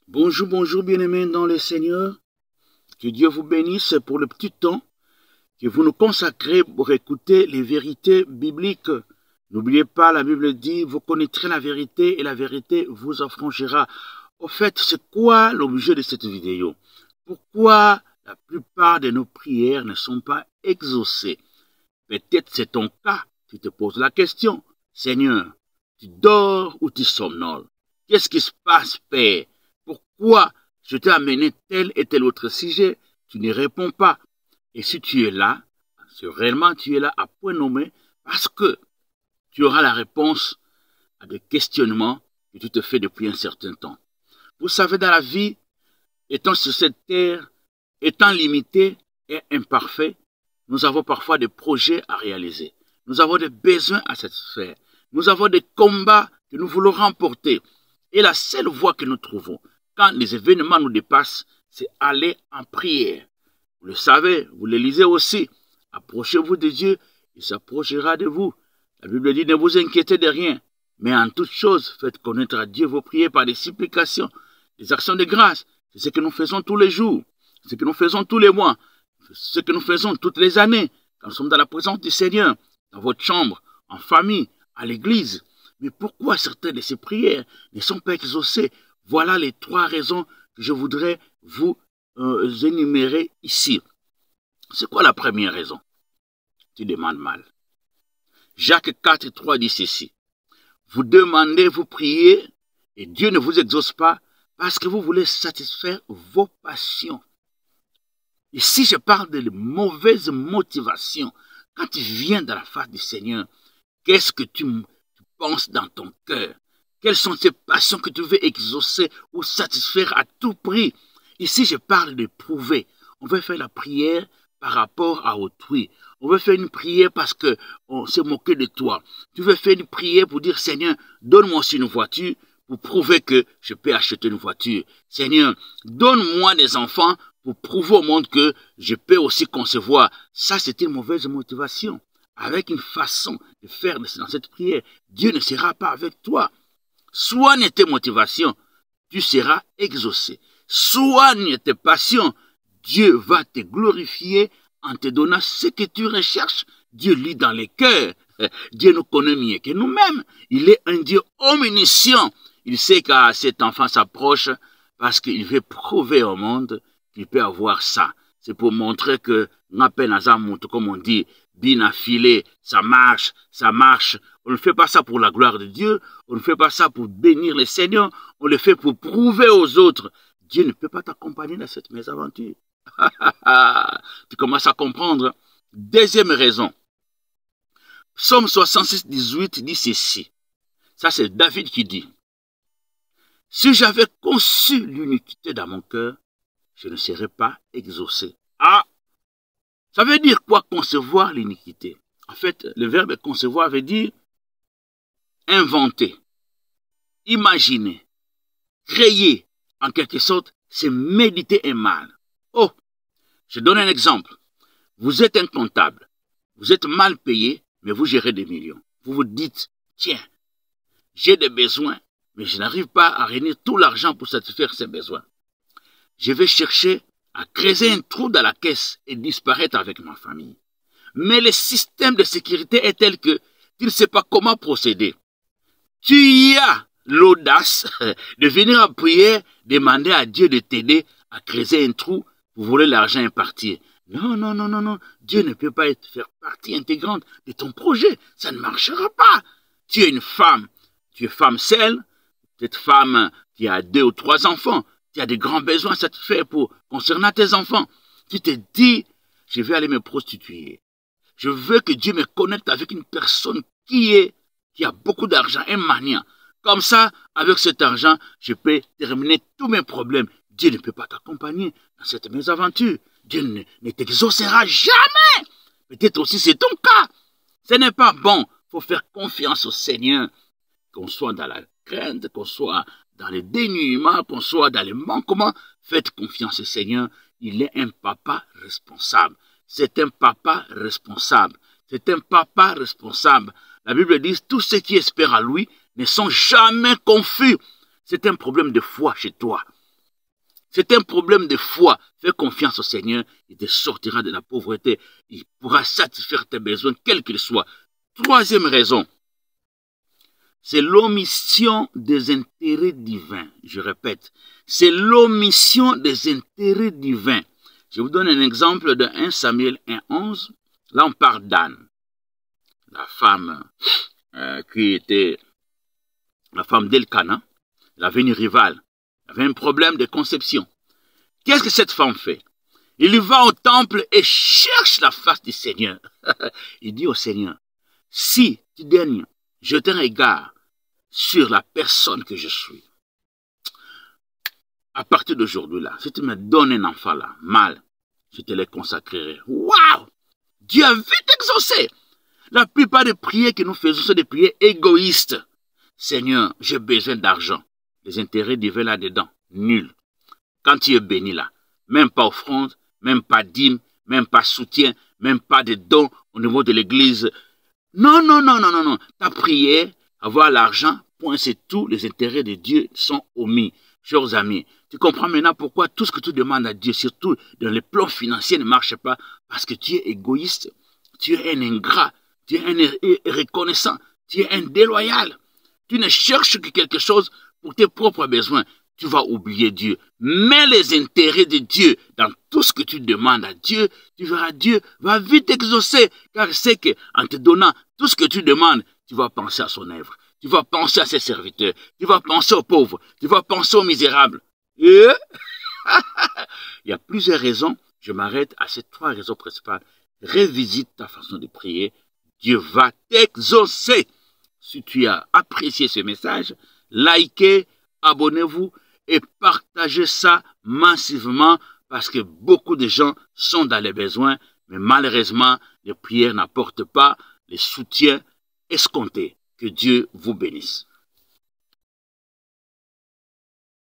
Bonjour, bonjour, bien-aimés dans le Seigneur. Que Dieu vous bénisse pour le petit temps que vous nous consacrez pour écouter les vérités bibliques. N'oubliez pas, la Bible dit, vous connaîtrez la vérité et la vérité vous affranchira. Au fait, c'est quoi l'objet de cette vidéo? Pourquoi la plupart de nos prières ne sont pas exaucées? Peut-être c'est ton cas. Tu te poses la question. Seigneur, tu dors ou tu somnoles? Qu'est-ce qui se passe, Père? Pourquoi je t'ai amené tel et tel autre sujet? Tu ne réponds pas. Et si tu es là, si réellement tu es là à point nommé, parce que tu auras la réponse à des questionnements que tu te fais depuis un certain temps. Vous savez, dans la vie, étant sur cette terre, étant limité et imparfait, nous avons parfois des projets à réaliser. Nous avons des besoins à satisfaire. Nous avons des combats que nous voulons remporter. Et la seule voie que nous trouvons, quand les événements nous dépassent, c'est aller en prière. Vous le savez, vous le lisez aussi. Approchez-vous de Dieu, il s'approchera de vous. La Bible dit, ne vous inquiétez de rien, mais en toute chose, faites connaître à Dieu vos prières par des supplications, des actions de grâce. C'est ce que nous faisons tous les jours, ce que nous faisons tous les mois, ce que nous faisons toutes les années, quand nous sommes dans la présence du Seigneur, dans votre chambre, en famille, à l'église. Mais pourquoi certaines de ces prières ne sont pas exaucées? Voilà les 3 raisons que je voudrais vous énumérer ici. C'est quoi la première raison? Tu demandes mal. Jacques 4, 3 dit ceci. Vous demandez, vous priez, et Dieu ne vous exauce pas parce que vous voulez satisfaire vos passions. Ici, je parle de mauvaises motivations. Quand tu viens dans la face du Seigneur, qu'est-ce que tu penses dans ton cœur? Quelles sont ces passions que tu veux exaucer ou satisfaire à tout prix? Ici, je parle de prouver. On veut faire la prière par rapport à autrui. On veut faire une prière parce qu'on s'est moqué de toi. Tu veux faire une prière pour dire, Seigneur, donne-moi aussi une voiture pour prouver que je peux acheter une voiture. Seigneur, donne-moi des enfants pour prouver au monde que je peux aussi concevoir. Ça, c'est une mauvaise motivation. Avec une façon de faire dans cette prière, Dieu ne sera pas avec toi. Soigne tes motivations, tu seras exaucé. Soigne tes passions, Dieu va te glorifier en te donnant ce que tu recherches. Dieu lit dans les cœurs. Dieu nous connaît mieux que nous-mêmes. Il est un Dieu omniscient. Il sait que cet enfant s'approche parce qu'il veut prouver au monde qu'il peut avoir ça. C'est pour montrer que, comme on dit, bien affilé, ça marche, ça marche. On ne fait pas ça pour la gloire de Dieu. On ne fait pas ça pour bénir le Seigneur. On le fait pour prouver aux autres. Dieu ne peut pas t'accompagner dans cette mésaventure. Tu commences à comprendre. Deuxième raison. Psaume 66, 18 dit ceci. Ça, c'est David qui dit. Si j'avais conçu l'iniquité dans mon cœur, je ne serais pas exaucé. Ah! Ça veut dire quoi concevoir l'iniquité? En fait, le verbe concevoir veut dire inventer, imaginer, créer. En quelque sorte, c'est méditer un mal. Oh! Je donne un exemple. Vous êtes un comptable. Vous êtes mal payé, mais vous gérez des millions. Vous vous dites, tiens, j'ai des besoins, mais je n'arrive pas à réunir tout l'argent pour satisfaire ces besoins. Je vais chercher à creuser un trou dans la caisse et disparaître avec ma famille. Mais le système de sécurité est tel que tu ne sais pas comment procéder. Tu as l'audace de venir en prière, demander à Dieu de t'aider à creuser un trou pour voler l'argent et partir. Non, non, non, non, non. Dieu ne peut pas faire partie intégrante de ton projet. Ça ne marchera pas. Tu es une femme. Tu es femme seule. Cette femme qui a 2 ou 3 enfants. Tu as des grands besoins à satisfaire concernant tes enfants. Tu te dis, je vais aller me prostituer. Je veux que Dieu me connecte avec une personne qui a beaucoup d'argent, un maniant. Comme ça, avec cet argent, je peux terminer tous mes problèmes. Dieu ne peut pas t'accompagner dans cette mésaventure. Dieu ne t'exaucera jamais. Peut-être aussi c'est ton cas. Ce n'est pas bon. Il faut faire confiance au Seigneur. Qu'on soit dans la crainte, qu'on soit dans le dénuement, qu'on soit dans le manquement. Faites confiance au Seigneur. Il est un papa responsable. C'est un papa responsable. C'est un papa responsable. La Bible dit, tous ceux qui espèrent à lui ne sont jamais confus. C'est un problème de foi chez toi. C'est un problème de foi. Fais confiance au Seigneur, il te sortira de la pauvreté. Il pourra satisfaire tes besoins, quels qu'ils soient. Troisième raison, c'est l'omission des intérêts divins. Je répète, c'est l'omission des intérêts divins. Je vous donne un exemple de 1 Samuel 1:11. Là, on parle d'Anne, la femme qui était la femme d'Elkana. Elle avait une rivale. Elle avait un problème de conception. Qu'est-ce que cette femme fait? Il va au temple et cherche la face du Seigneur. Il dit au Seigneur, si tu daignes jeter un regard sur la personne que je suis, à partir d'aujourd'hui là, si tu me donnes un enfant là, mal, je te le consacrerai. Waouh! Dieu a vite exaucé. La plupart des prières que nous faisons sont des prières égoïstes. Seigneur, j'ai besoin d'argent. Les intérêts divins là-dedans, nul. Quand tu es béni là, même pas offrande, même pas dîme, même pas soutien, même pas de dons au niveau de l'église. Non, non, non, non, non, non. Ta prière, avoir l'argent, point, c'est tout. Les intérêts de Dieu sont omis. Chers amis, tu comprends maintenant pourquoi tout ce que tu demandes à Dieu, surtout dans les plans financiers, ne marche pas. Parce que tu es égoïste, tu es un ingrat, tu es un reconnaissant, tu es un déloyal. Tu ne cherches que quelque chose pour tes propres besoins. Tu vas oublier Dieu. Mets les intérêts de Dieu dans tout ce que tu demandes à Dieu. Tu verras, Dieu va vite exaucer. Car c'est qu'en te donnant tout ce que tu demandes, tu vas penser à son œuvre. Tu vas penser à ses serviteurs. Tu vas penser aux pauvres. Tu vas penser aux misérables. Il y a plusieurs raisons. Je m'arrête à ces 3 raisons principales. Révisite ta façon de prier. Dieu va t'exaucer. Si tu as apprécié ce message, likez, abonnez-vous et partagez ça massivement parce que beaucoup de gens sont dans les besoins, mais malheureusement, les prières n'apportent pas les soutiens escomptés. Que Dieu vous bénisse.